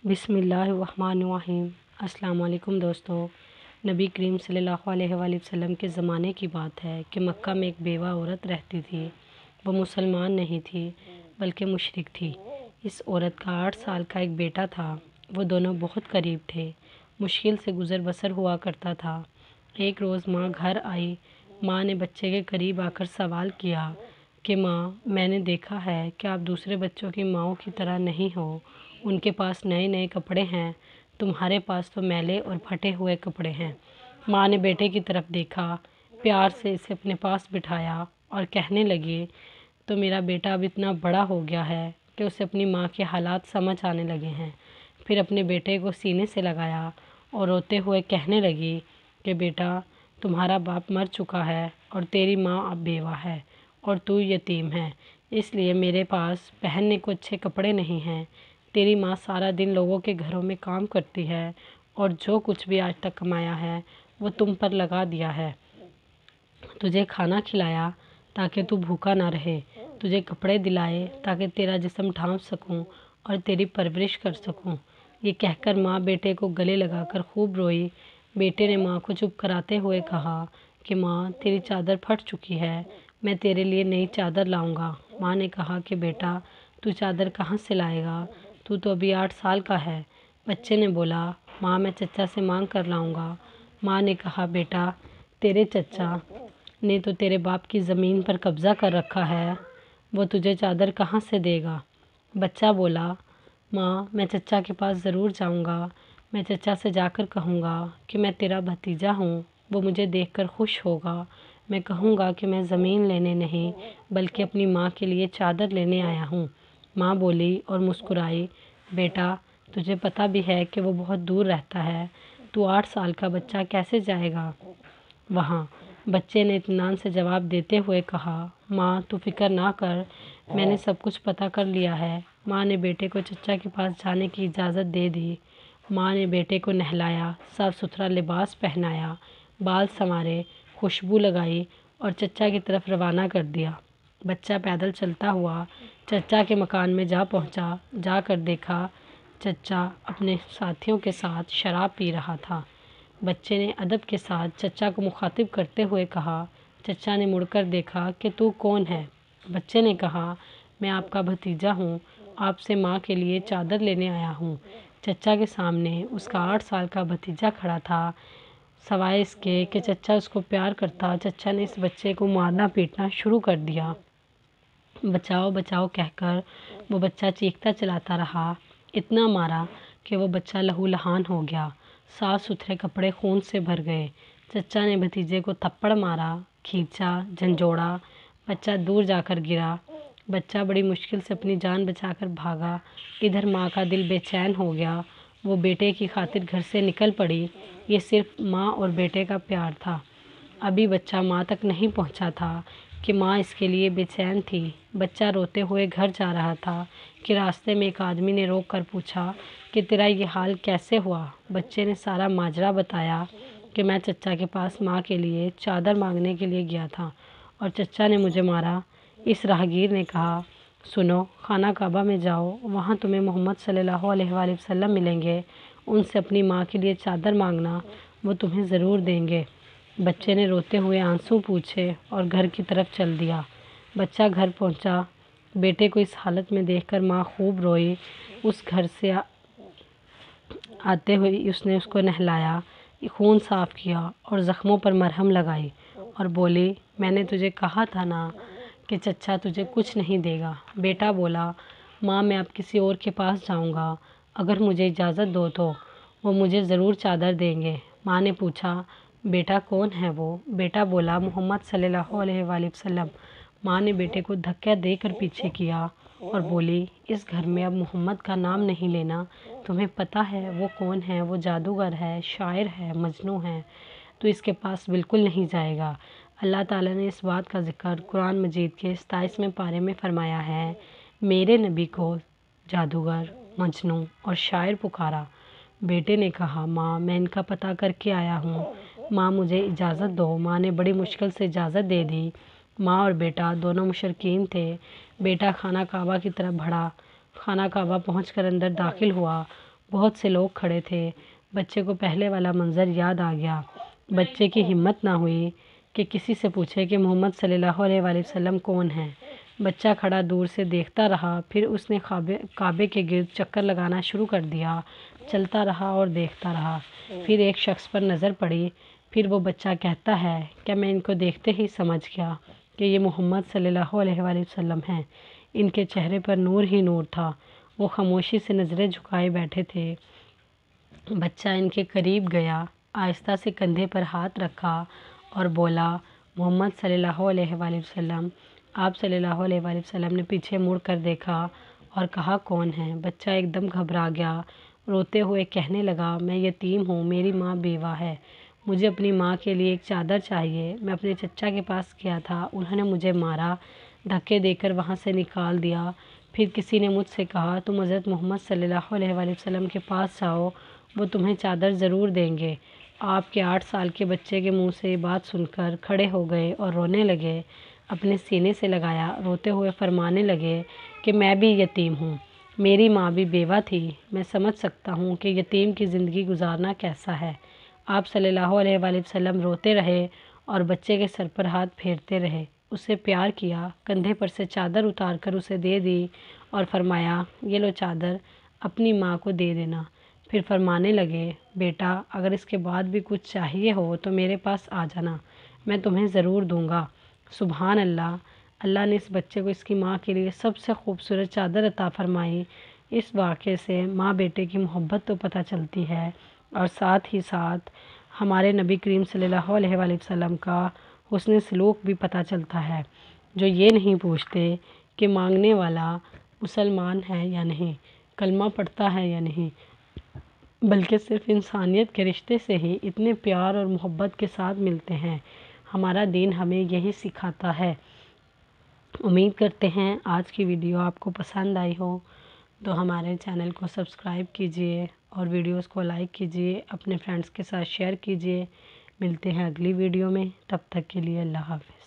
بسم اللہ الرحمن الرحیم۔ السلام علیکم دوستو۔ نبی کریم صلی اللہ علیہ وآلہ وسلم کے زمانے کی بات ہے کہ مکہ میں ایک بیوہ عورت رہتی تھی۔ وہ مسلمان نہیں تھی بلکہ مشرک تھی۔ اس عورت کا 8 سال کا ایک بیٹا تھا۔ وہ دونوں بہت قریب تھے۔ مشکل سے گزر بسر ہوا کرتا تھا۔ ایک روز ماں گھر آئی۔ ماں نے بچے کے قریب آ کر سوال کیا کہ ماں، میں نے دیکھا ہے کہ آپ دوسرے بچوں کی ماؤں کی طرح نہیں ہو۔ ان کے پاس نئے نئے کپڑے ہیں، تمہارے پاس تو میلے اور پھٹے ہوئے کپڑے ہیں۔ ماں نے بیٹے کی طرف دیکھا، پیار سے اسے اپنے پاس بٹھایا اور کہنے لگی، تو میرا بیٹا اب اتنا بڑا ہو گیا ہے کہ اسے اپنی ماں کے حالات سمجھ آنے لگے ہیں۔ پھر اپنے بیٹے کو سینے سے لگایا اور روتے ہوئے کہنے لگی کہ بیٹا، تمہارا باپ مر چکا ہے اور تیری ماں اب بیوہ ہے اور تو یتیم ہے، اس لیے میرے پاس پہننے کو اچھے کپڑے نہیں ہیں۔ تیری ماں سارا دن لوگوں کے گھروں میں کام کرتی ہے اور جو کچھ بھی آج تک کمایا ہے وہ تم پر لگا دیا ہے۔ تجھے کھانا کھلایا تاکہ تو بھوکا نہ رہے، تجھے کپڑے دلائے تاکہ تیرا جسم ڈھانپ سکوں اور تیری پرورش کر سکوں۔ یہ کہہ کر ماں بیٹے کو گلے لگا کر خوب روئی۔ بیٹے نے ماں کو چپ کراتے ہوئے کہا کہ ماں، تیری چادر پھٹ چکی ہے، میں تیرے لیے نئی چادر لاؤں گا۔ ماں نے کہا کہ بیٹا، تو چادر کہاں سے لائے گا؟ تو ابھی 8 سال کا ہے۔ بچے نے بولا، ماں میں چچا سے مانگ کر لاؤں گا۔ ماں نے کہا، بیٹا، تیرے چچا نے تو تیرے باپ کی زمین پر قبضہ کر رکھا ہے، وہ تجھے چادر کہاں سے دے گا؟ بچہ بولا، ماں میں چچا کے پاس ضرور جاؤں گا، میں چچا سے جا کر کہوں گا کہ میں تیرا بھتیجا ہوں، وہ مجھے دیکھ کر خوش ہوگا۔ میں کہوں گا کہ میں زمین لینے نہیں بلکہ اپنی ماں کے لیے چادر لینے آیا ہوں۔ ماں بولی اور مسکرائی، بیٹا، تجھے پتہ بھی ہے کہ وہ بہت دور رہتا ہے، تو 8 سال کا بچہ کیسے جائے گا وہاں؟ بچے نے اطمینان سے جواب دیتے ہوئے کہا، ماں تو فکر نہ کر، میں نے سب کچھ پتہ کر لیا ہے۔ ماں نے بیٹے کو چچا کے پاس جانے کی اجازت دے دی۔ ماں نے بیٹے کو نہلایا، صاف ستھرا لباس پہنایا، بال سنوارے، خوشبو لگائی اور چچا کی طرف روانہ کر دیا۔ بچہ پیدل چلتا ہوا چچا کے مکان میں جا پہنچا۔ جا کر دیکھا چچا اپنے ساتھیوں کے ساتھ شراب پی رہا تھا۔ بچے نے ادب کے ساتھ چچا کو مخاطب کرتے ہوئے کہا۔ چچا نے مڑ کر دیکھا کہ تو کون ہے؟ بچے نے کہا، میں آپ کا بھتیجا ہوں، آپ سے ماں کے لیے چادر لینے آیا ہوں۔ چچا کے سامنے اس کا 8 سال کا بھتیجا کھڑا تھا۔ سوائے اس کے کہ چچا اس کو پیار کرتا، چچا نے اس بچے کو مارنا پیٹنا شروع کر دیا۔ بچاؤ بچاؤ کہہ کر وہ بچہ چیختا چلاتا رہا۔ اتنا مارا کہ وہ بچہ لہو لہان ہو گیا۔ صاف ستھرے کپڑے خون سے بھر گئے۔ چچا نے بھتیجے کو تھپڑ مارا، کھینچا، جھنجھوڑا۔ بچہ دور جا کر گرا۔ بچہ بڑی مشکل سے اپنی جان بچا کر بھاگا۔ ادھر ماں کا دل بے چین ہو گیا۔ وہ بیٹے کی خاطر گھر سے نکل پڑی۔ یہ صرف ماں اور بیٹے کا پیار تھا۔ ابھی بچہ ماں تک نہیں پہنچا تھا کہ ماں اس کے لیے بے چین تھی۔ بچہ روتے ہوئے گھر جا رہا تھا کہ راستے میں ایک آدمی نے روک کر پوچھا کہ تیرا یہ حال کیسے ہوا؟ بچے نے سارا ماجرا بتایا کہ میں چچا کے پاس ماں کے لیے چادر مانگنے کے لیے گیا تھا اور چچا نے مجھے مارا۔ اس راہگیر نے کہا، سنو، خانہ کعبہ میں جاؤ، وہاں تمہیں محمد صلی اللہ علیہ وآلہ وسلم ملیں گے، ان سے اپنی ماں کے لیے چادر مانگنا، وہ تمہیں ضرور دیں گے۔ بچے نے روتے ہوئے آنسو پوچھے اور گھر کی طرف چل دیا۔ بچہ گھر پہنچا۔ بیٹے کو اس حالت میں دیکھ کر ماں خوب روئی۔ اس گھر سے آتے ہوئے اس نے اس کو نہلایا، خون صاف کیا اور زخموں پر مرہم لگائی اور بولی، میں نے تجھے کہا تھا نا کہ چچا تجھے کچھ نہیں دے گا۔ بیٹا بولا، ماں میں اب کسی اور کے پاس جاؤں گا، اگر مجھے اجازت دو تو وہ مجھے ضرور چادر دیں گے۔ ماں نے پوچھا، بیٹا کون ہے وہ؟ بیٹا بولا، محمد صلی اللہ علیہ وآلہ وسلم۔ ماں نے بیٹے کو دھکا دے کر پیچھے کیا اور بولی، اس گھر میں اب محمد کا نام نہیں لینا، تمہیں پتہ ہے وہ کون ہے؟ وہ جادوگر ہے، شاعر ہے، مجنوں ہے، تو اس کے پاس بالکل نہیں جائے گا۔ اللہ تعالیٰ نے اس بات کا ذکر قرآن مجید کے 27ویں پارے میں فرمایا ہے، میرے نبی کو جادوگر، مجنوں اور شاعر پکارا۔ بیٹے نے کہا، ماں میں ان کا پتہ کر کے آیا ہوں، ماں مجھے اجازت دو۔ ماں نے بڑی مشکل سے اجازت دے دی۔ ماں اور بیٹا دونوں مشرکین تھے۔ بیٹا خانہ کعبہ کی طرف بڑھا۔ خانہ کعبہ پہنچ کر اندر داخل ہوا۔ بہت سے لوگ کھڑے تھے۔ بچے کو پہلے والا منظر یاد آ گیا۔ بچے کی ہمت نہ ہوئی کہ کسی سے پوچھے کہ محمد صلی اللہ علیہ وآلہ وسلم کون ہیں۔ بچہ کھڑا دور سے دیکھتا رہا، پھر اس نے کعبے کے گرد چکر لگانا شروع کر دیا۔ چلتا رہا اور دیکھتا رہا۔ پھر ایک شخص پر نظر پڑی۔ پھر وہ بچہ کہتا ہے کہ میں ان کو دیکھتے ہی سمجھ گیا کہ یہ محمد صلی اللہ علیہ وآلہ وسلم ہیں۔ ان کے چہرے پر نور ہی نور تھا۔ وہ خاموشی سے نظریں جھکائے بیٹھے تھے۔ بچہ ان کے قریب گیا، آہستہ سے کندھے پر ہاتھ رکھا اور بولا، محمد صلی اللہ علیہ وآلہ وسلم۔ آپ صلی اللہ علیہ وآلہ وسلم نے پیچھے مڑ کر دیکھا اور کہا، کون ہے؟ بچہ ایک دم گھبرا گیا، روتے ہوئے کہنے لگا، میں یتیم ہوں، میری ماں بیوہ ہے، مجھے اپنی ماں کے لیے ایک چادر چاہیے۔ میں اپنے چچا کے پاس گیا تھا، انہوں نے مجھے مارا، دھکے دے کر وہاں سے نکال دیا۔ پھر کسی نے مجھ سے کہا، تم حضرت محمد صلی اللہ علیہ وآلہ وسلم کے پاس جاؤ، وہ تمہیں چادر ضرور دیں گے۔ آپ کے 8 سال کے بچے کے منہ سے یہ بات سن کر کھڑے ہو گئے اور رونے لگے، اپنے سینے سے لگایا، روتے ہوئے فرمانے لگے کہ میں بھی یتیم ہوں، میری ماں بھی بیوہ تھی، میں سمجھ سکتا ہوں کہ یتیم کی زندگی گزارنا کیسا ہے۔ آپ صلی اللہ علیہ وآلہ وسلم روتے رہے اور بچے کے سر پر ہاتھ پھیرتے رہے، اسے پیار کیا، کندھے پر سے چادر اتار کر اسے دے دی اور فرمایا، یہ لو چادر، اپنی ماں کو دے دینا۔ پھر فرمانے لگے، بیٹا اگر اس کے بعد بھی کچھ چاہیے ہو تو میرے پاس آ جانا، میں تمہیں ضرور دوں گا۔ سبحان اللہ! اللہ نے اس بچے کو اس کی ماں کے لیے سب سے خوبصورت چادر عطا فرمائی۔ اس واقعے سے ماں بیٹے کی محبت تو پتہ چلتی ہے اور ساتھ ہی ساتھ ہمارے نبی کریم صلی اللہ علیہ وآلہ وسلم کا حسن سلوک بھی پتہ چلتا ہے، جو یہ نہیں پوچھتے کہ مانگنے والا مسلمان ہے یا نہیں، کلمہ پڑھتا ہے یا نہیں، بلکہ صرف انسانیت کے رشتے سے ہی اتنے پیار اور محبت کے ساتھ ملتے ہیں۔ ہمارا دین ہمیں یہی سکھاتا ہے۔ امید کرتے ہیں آج کی ویڈیو آپ کو پسند آئی ہو، تو ہمارے چینل کو سبسکرائب کیجئے اور ویڈیوز کو لائک کیجئے، اپنے فرینڈز کے ساتھ شیئر کیجئے۔ ملتے ہیں اگلی ویڈیو میں، تب تک کے لیے اللہ حافظ۔